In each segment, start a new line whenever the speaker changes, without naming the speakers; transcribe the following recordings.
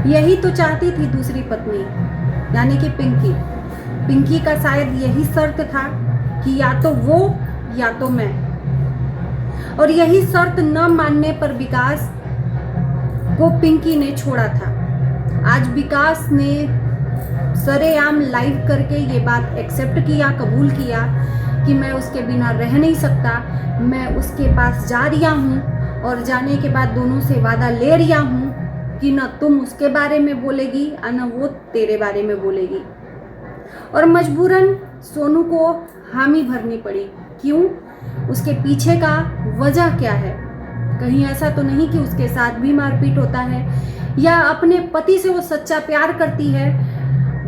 यही तो चाहती थी दूसरी पत्नी, यानी कि पिंकी। पिंकी का शायद यही शर्त था कि या तो वो या तो मैं, और यही शर्त न मानने पर विकास को पिंकी ने छोड़ा था। आज विकास ने सरेआम लाइव करके ये बात एक्सेप्ट किया, कबूल किया कि मैं उसके बिना रह नहीं सकता, मैं उसके पास जा रहा हूँ, और जाने के बाद दोनों से वादा ले रहा हूँ कि न तुम उसके बारे में बोलेगी और न वो तेरे बारे में बोलेगी। और मजबूरन सोनू को हामी भरनी पड़ी। क्यों? उसके पीछे का वजह क्या है? कहीं ऐसा तो नहीं कि उसके साथ भी मारपीट होता है, या अपने पति से वो सच्चा प्यार करती है,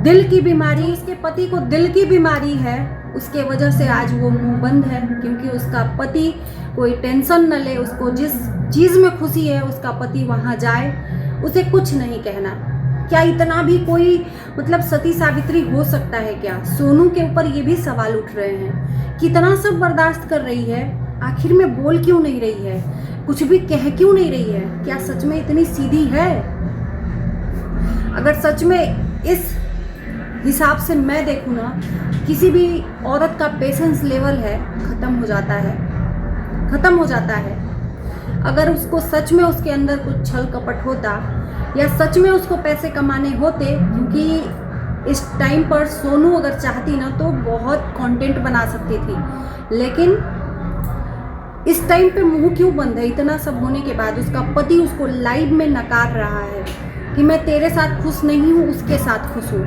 दिल की बीमारी, उसके पति को दिल की बीमारी है, उसके वजह से आज वो मुंह बंद है क्योंकि उसका पति कोई टेंशन न ले, उसको जिस चीज़ में खुशी है उसका पति वहाँ जाए, उसे कुछ नहीं कहना। क्या इतना भी कोई मतलब सती सावित्री हो सकता है क्या? सोनू के ऊपर ये भी सवाल उठ रहे हैं। कितना सब बर्दाश्त कर रही है, आखिर में बोल क्यों नहीं रही है, कुछ भी कह क्यों नहीं रही है? क्या सच में इतनी सीधी है? अगर सच में इस हिसाब से मैं देखूँ ना, किसी भी औरत का पेशेंस लेवल है ख़त्म हो जाता है, ख़त्म हो जाता है। अगर उसको सच में उसके अंदर कुछ छल कपट होता, या सच में उसको पैसे कमाने होते, क्योंकि इस टाइम पर सोनू अगर चाहती ना तो बहुत कंटेंट बना सकती थी, लेकिन इस टाइम पे मुंह क्यों बंद है? इतना सब होने के बाद उसका पति उसको लाइव में नकार रहा है कि मैं तेरे साथ खुश नहीं हूँ, उसके साथ खुश हूँ,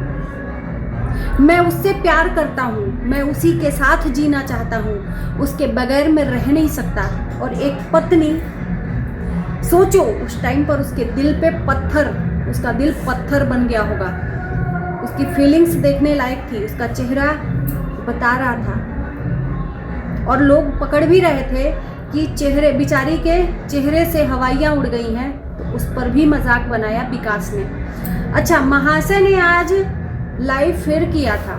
मैं उससे प्यार करता हूँ, मैं उसी के साथ जीना चाहता हूँ, उसके बगैर मैं रह नहीं सकता। और एक पत्नी, सोचो उस टाइम पर उसके दिल पे पत्थर, उसका दिल पत्थर बन गया होगा। उसकी फीलिंग्स देखने लायक थी, उसका चेहरा बता रहा था, और लोग पकड़ भी रहे थे कि चेहरे, बेचारी के चेहरे से हवाइयाँ उड़ गई हैं, तो उस पर भी मजाक बनाया विकास ने। अच्छा, महाशय ने आज लाइव फिर किया था,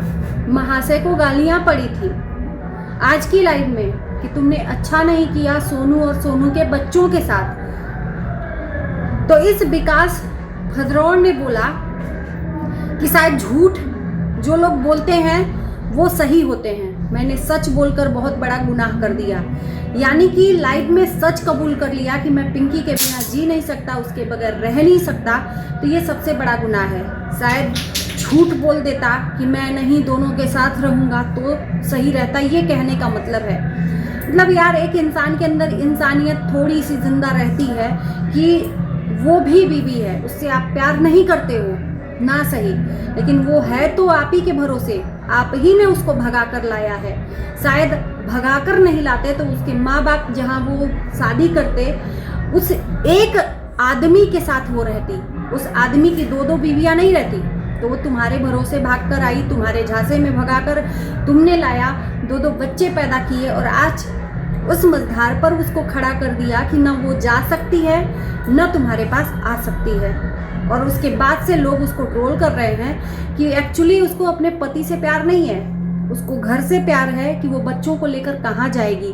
महाशय को गालियाँ पड़ी थी आज की लाइव में कि तुमने अच्छा नहीं किया सोनू और सोनू के बच्चों के साथ। तो इस विकास भद्रौड़ ने बोला कि शायद झूठ जो लोग बोलते हैं वो सही होते हैं, मैंने सच बोलकर बहुत बड़ा गुनाह कर दिया। यानी कि लाइव में सच कबूल कर लिया कि मैं पिंकी के बिना जी नहीं सकता, उसके बगैर रह नहीं सकता, तो ये सबसे बड़ा गुनाह है। शायद झूठ बोल देता कि मैं नहीं दोनों के साथ रहूँगा तो सही रहता, ये कहने का मतलब है। मतलब यार, एक इंसान के अंदर इंसानियत थोड़ी सी जिंदा रहती है कि वो भी बीवी है, उससे आप प्यार नहीं करते हो ना सही, लेकिन वो है तो आप ही के भरोसे, आप ही ने उसको भगा कर लाया है। शायद भगा कर नहीं लाते तो उसके माँ बाप जहाँ वो शादी करते, उस एक आदमी के साथ वो रहती, उस आदमी की दो दो बीवियाँ नहीं रहती, तो वो तुम्हारे भरोसे भाग कर आई, तुम्हारे झांसे में भगाकर तुमने लाया, दो दो बच्चे पैदा किए, और आज उस मझधार पर उसको खड़ा कर दिया कि न वो जा सकती है न तुम्हारे पास आ सकती है। और उसके बाद से लोग उसको ट्रोल कर रहे हैं कि एक्चुअली उसको अपने पति से प्यार नहीं है, उसको घर से प्यार है कि वो बच्चों को लेकर कहाँ जाएगी।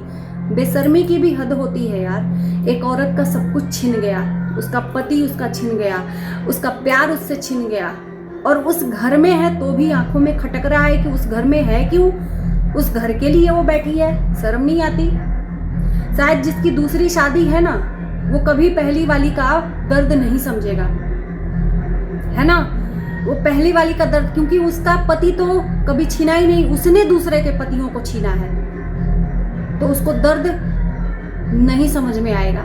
बेशर्मी की भी हद होती है यार। एक औरत का सब कुछ छिन गया, उसका पति उसका छिन गया, उसका प्यार उससे छिन गया, और उस घर में है तो भी आंखों में खटक रहा है कि उस घर में है क्यों, उस घर के लिए वो बैठी है, शर्म नहीं आती। शायद जिसकी दूसरी शादी है ना, वो कभी पहली वाली का दर्द नहीं समझेगा, है ना, वो पहली वाली का दर्द, क्योंकि उसका पति तो कभी छीना ही नहीं, उसने दूसरे के पतियों को छीना है, तो उसको दर्द नहीं समझ में आएगा।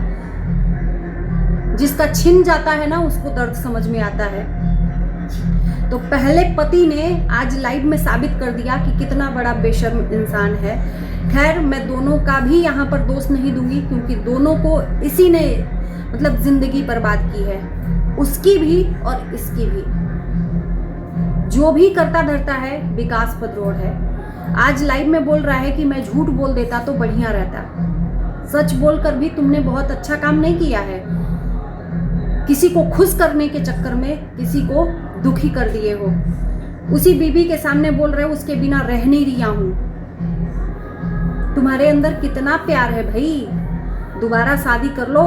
जिसका छिन जाता है ना, उसको दर्द समझ में आता है। तो पहले पति ने आज लाइव में साबित कर दिया कि कितना बड़ा बेशर्म इंसान है। खैर, मैं दोनों का भी यहाँ पर दोष नहीं दूंगी, क्योंकि दोनों को इसी ने मतलब जिंदगी बर्बाद की है, उसकी भी और इसकी भी। जो भी करता धरता है विकास भद्रौड़ है। आज लाइव में बोल रहा है कि मैं झूठ बोल देता तो बढ़िया रहता। सच बोलकर भी तुमने बहुत अच्छा काम नहीं किया है। किसी को खुश करने के चक्कर में किसी को दुखी कर दिए हो। उसी बीबी के सामने बोल रहे हो उसके बिना रह नहीं रहा हूं। तुम्हारे अंदर कितना प्यार है भाई, दोबारा शादी कर लो।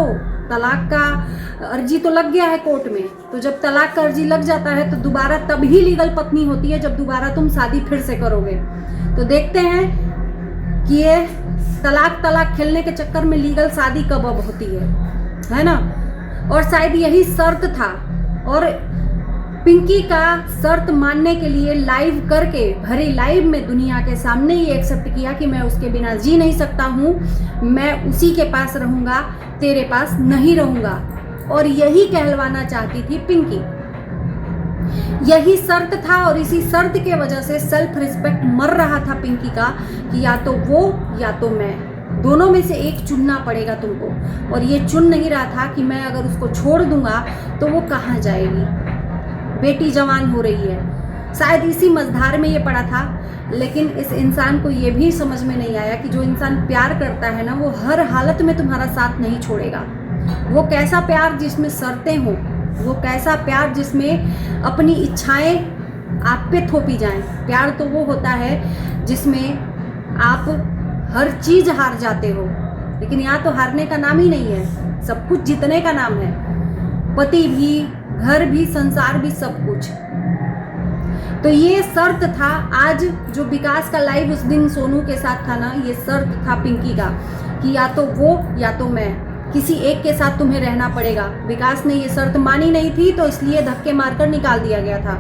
तलाक का अर्जी तो लग गया है कोर्ट में, तो जब तलाक का अर्जी लग जाता है तो दोबारा तभी लीगल पत्नी होती है जब दोबारा तुम शादी फिर से करोगे। तो देखते हैं कि ये तलाक खेलने के चक्कर में लीगल शादी कब अब होती है ना। और शायद यही शर्त था, और पिंकी का शर्त मानने के लिए लाइव करके, भरी लाइव में दुनिया के सामने ये एक्सेप्ट किया कि मैं उसके बिना जी नहीं सकता हूँ, मैं उसी के पास रहूँगा, तेरे पास नहीं रहूँगा। और यही कहलवाना चाहती थी पिंकी, यही शर्त था। और इसी शर्त के वजह से सेल्फ रिस्पेक्ट मर रहा था पिंकी का कि या तो वो या तो मैं, दोनों में से एक चुनना पड़ेगा तुमको। और ये चुन नहीं रहा था कि मैं अगर उसको छोड़ दूंगा तो वो कहाँ जाएगी, बेटी जवान हो रही है। शायद इसी मझधार में ये पड़ा था। लेकिन इस इंसान को ये भी समझ में नहीं आया कि जो इंसान प्यार करता है ना, वो हर हालत में तुम्हारा साथ नहीं छोड़ेगा। वो कैसा प्यार जिसमें शर्तें हों, वो कैसा प्यार जिसमें अपनी इच्छाएं आप पे थोपी जाएं। प्यार तो वो होता है जिसमें आप हर चीज हार जाते हो, लेकिन यहाँ तो हारने का नाम ही नहीं है, सब कुछ जीतने का नाम है। पति भी, घर भी, संसार भी, सब कुछ। तो ये शर्त था आज जो विकास का लाइव उस दिन सोनू के साथ था ना, ये शर्त था पिंकी का कि या तो वो या तो मैं, किसी एक के साथ तुम्हें रहना पड़ेगा। विकास ने ये शर्त मानी नहीं थी तो इसलिए धक्के मारकर निकाल दिया गया था।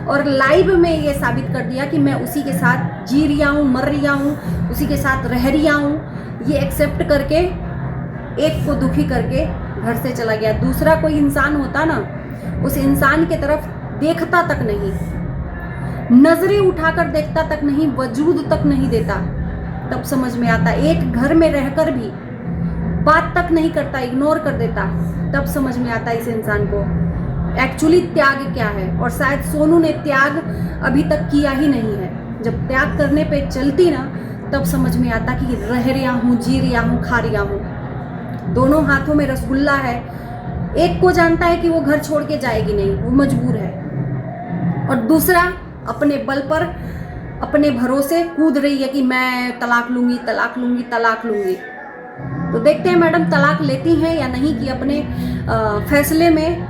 और लाइव में ये साबित कर दिया कि मैं उसी के साथ जी रिया हूँ, मर रिया हूँ, उसी के साथ रह रिया हूँ। ये एक्सेप्ट करके एक को दुखी करके घर से चला गया। दूसरा कोई इंसान होता ना, उस इंसान की तरफ देखता तक नहीं, नजरें उठाकर देखता तक नहीं, वजूद तक नहीं देता, तब समझ में आता। एक घर में रहकर भी बात तक नहीं करता, इग्नोर कर देता, तब समझ में आता इस इंसान को एक्चुअली त्याग क्या है। और शायद सोनू ने त्याग अभी तक किया ही नहीं है। जब त्याग करने पे चलती ना, तब समझ में आता कि रह रिया हूँ, जी रिया हूँ, खा रिया हूँ। दोनों हाथों में रसगुल्ला है। एक को जानता है कि वो घर छोड़ के जाएगी नहीं, वो मजबूर है, और दूसरा अपने बल पर, अपने भरोसे कूद रही है कि मैं तलाक लूंगी, तलाक लूंगी, तलाक लूंगी। तो देखते हैं मैडम तलाक लेती हैं या नहीं, कि अपने फैसले में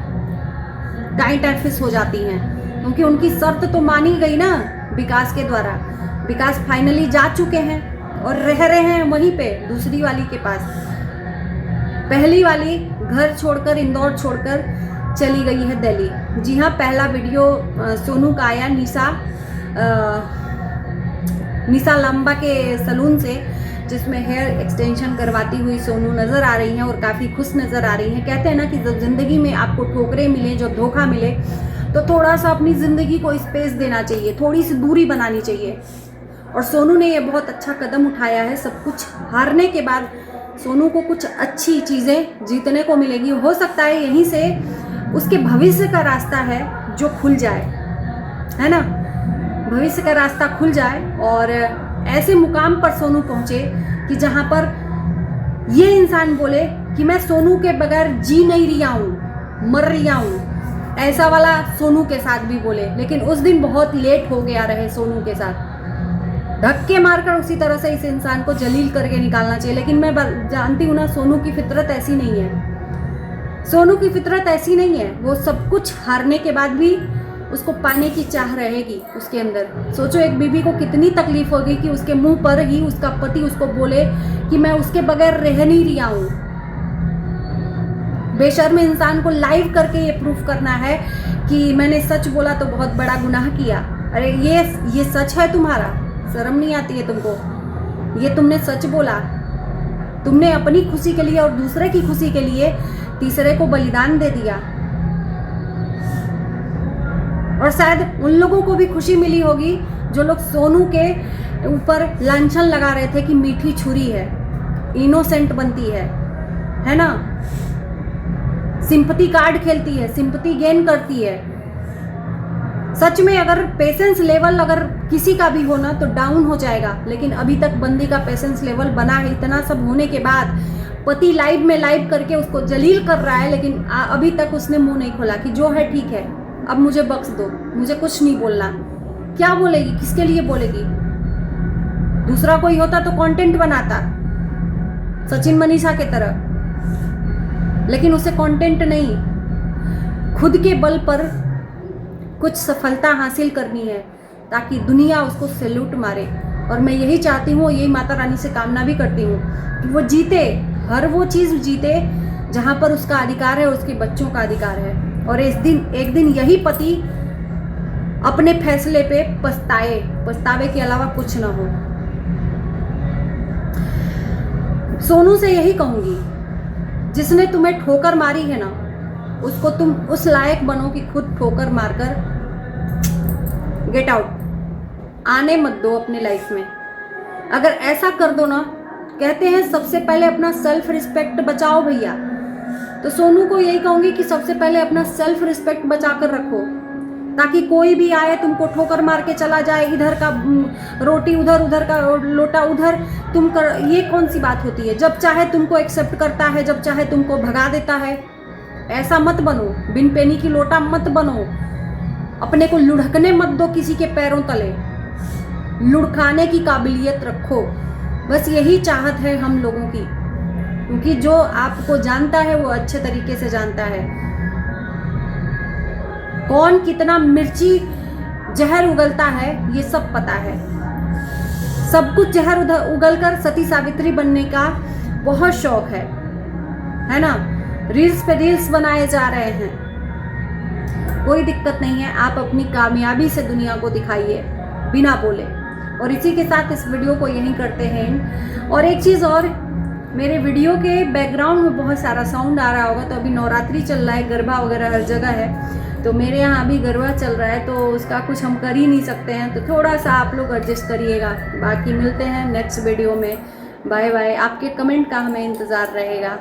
टाइट फिस हो जाती हैं, क्योंकि उनकी शर्त तो मानी गई ना विकास के द्वारा। विकास फाइनली जा चुके हैं और रह रहे हैं वहीं पे दूसरी वाली के पास। पहली वाली घर छोड़कर, इंदौर छोड़कर चली गई है दिल्ली। जी हाँ, पहला वीडियो सोनू का आया निशा लंबा के सलून से, जिसमें हेयर एक्सटेंशन करवाती हुई सोनू नज़र आ रही हैं और काफ़ी खुश नज़र आ रही हैं। कहते हैं ना कि जब ज़िंदगी में आपको ठोकरें मिले, जो धोखा मिले, तो थोड़ा सा अपनी ज़िंदगी को स्पेस देना चाहिए, थोड़ी सी दूरी बनानी चाहिए। और सोनू ने ये बहुत अच्छा कदम उठाया है। सब कुछ हारने के बाद सोनू को कुछ अच्छी चीज़ें जीतने को मिलेगी। हो सकता है यहीं से उसके भविष्य का रास्ता है जो खुल जाए, है ना, भविष्य का रास्ता खुल जाए और ऐसे मुकाम पर सोनू पहुंचे कि जहां पर ये इंसान बोले कि मैं सोनू के बगैर जी नहीं रिया हूँ, मर रिया हूँ। ऐसा वाला सोनू के साथ भी बोले, लेकिन उस दिन बहुत लेट हो गया रहे सोनू के साथ। धक्के मारकर उसी तरह से इस इंसान को जलील करके निकालना चाहिए। लेकिन मैं जानती हूँ ना, सोनू की फितरत ऐसी नहीं है। सोनू की फितरत ऐसी नहीं है। वो सब कुछ हारने के बाद भी उसको पाने की चाह रहेगी उसके अंदर। सोचो एक बीबी को कितनी तकलीफ होगी कि उसके मुंह पर ही उसका पति उसको बोले कि मैं उसके बगैर रह नहीं रिया हूँ। बेशर्म इंसान को लाइव करके ये प्रूफ करना है कि मैंने सच बोला तो बहुत बड़ा गुनाह किया। अरे ये सच है तुम्हारा? शर्म नहीं आती है तुमको? ये तुमने सच बोला, तुमने अपनी खुशी के लिए और दूसरे की खुशी के लिए तीसरे को बलिदान दे दिया। और शायद उन लोगों को भी खुशी मिली होगी जो लोग सोनू के ऊपर लांछन लगा रहे थे कि मीठी छुरी है, इनोसेंट बनती है ना, सिंपैथी कार्ड खेलती है, सिंपैथी गेन करती है। सच में अगर पेशेंस लेवल अगर किसी का भी होना तो डाउन हो जाएगा। लेकिन अभी तक बंदी का पेशेंस लेवल बना है। इतना सब होने के बाद पति लाइव में लाइव करके उसको जलील कर रहा है, लेकिन अभी तक उसने मुंह नहीं खोला कि जो है ठीक है, अब मुझे बख्श दो, मुझे कुछ नहीं बोलना। क्या बोलेगी? किसके लिए बोलेगी? दूसरा कोई होता तो कंटेंट बनाता, सचिन मनीषा के तरह। लेकिन उसे कंटेंट नहीं, खुद के बल पर कुछ सफलता हासिल करनी है ताकि दुनिया उसको सैल्यूट मारे। और मैं यही चाहती हूँ, यही माता रानी से कामना भी करती हूँ कि वो जीते, हर वो चीज़ जीते जहाँ पर उसका अधिकार है, उसके बच्चों का अधिकार है। और एक दिन यही पति अपने फैसले पे पछतावे के अलावा कुछ ना हो। सोनू से यही कहूंगी, जिसने तुम्हें ठोकर मारी है ना, उसको तुम उस लायक बनो कि खुद ठोकर मारकर गेट आउट, आने मत दो अपने लाइफ में। अगर ऐसा कर दो ना, कहते हैं सबसे पहले अपना सेल्फ रिस्पेक्ट बचाओ भैया, तो सोनू को यही कहूंगी कि सबसे पहले अपना सेल्फ रिस्पेक्ट बचा कर रखो, ताकि कोई भी आए तुमको ठोकर मार के चला जाए, इधर का रोटी उधर, उधर का लोटा उधर, तुम कर, ये कौन सी बात होती है। जब चाहे तुमको एक्सेप्ट करता है, जब चाहे तुमको भगा देता है। ऐसा मत बनो, बिन पेनी की लोटा मत बनो, अपने को लुढ़कने मत दो किसी के पैरों तले, लुढ़काने की काबिलियत रखो। बस यही चाहत है हम लोगों की, क्योंकि जो आपको जानता है वो अच्छे तरीके से जानता है कौन कितना मिर्ची जहर उगलता है, ये सब पता है। सब कुछ जहर उगलकर सती सावित्री बनने का बहुत शौक है ना। रील्स पे रील्स बनाए जा रहे हैं, कोई दिक्कत नहीं है, आप अपनी कामयाबी से दुनिया को दिखाइए बिना बोले। और इसी के साथ इस वीडियो को यहीं करते हैं। और एक चीज़ और, मेरे वीडियो के बैकग्राउंड में बहुत सारा साउंड आ रहा होगा, तो अभी नवरात्रि चल रहा है, गरबा वगैरह हर जगह है, तो मेरे यहाँ अभी गरबा चल रहा है, तो उसका कुछ हम कर ही नहीं सकते हैं, तो थोड़ा सा आप लोग एडजस्ट करिएगा। बाकी मिलते हैं नेक्स्ट वीडियो में, बाय बाय। आपके कमेंट का हमें इंतज़ार रहेगा।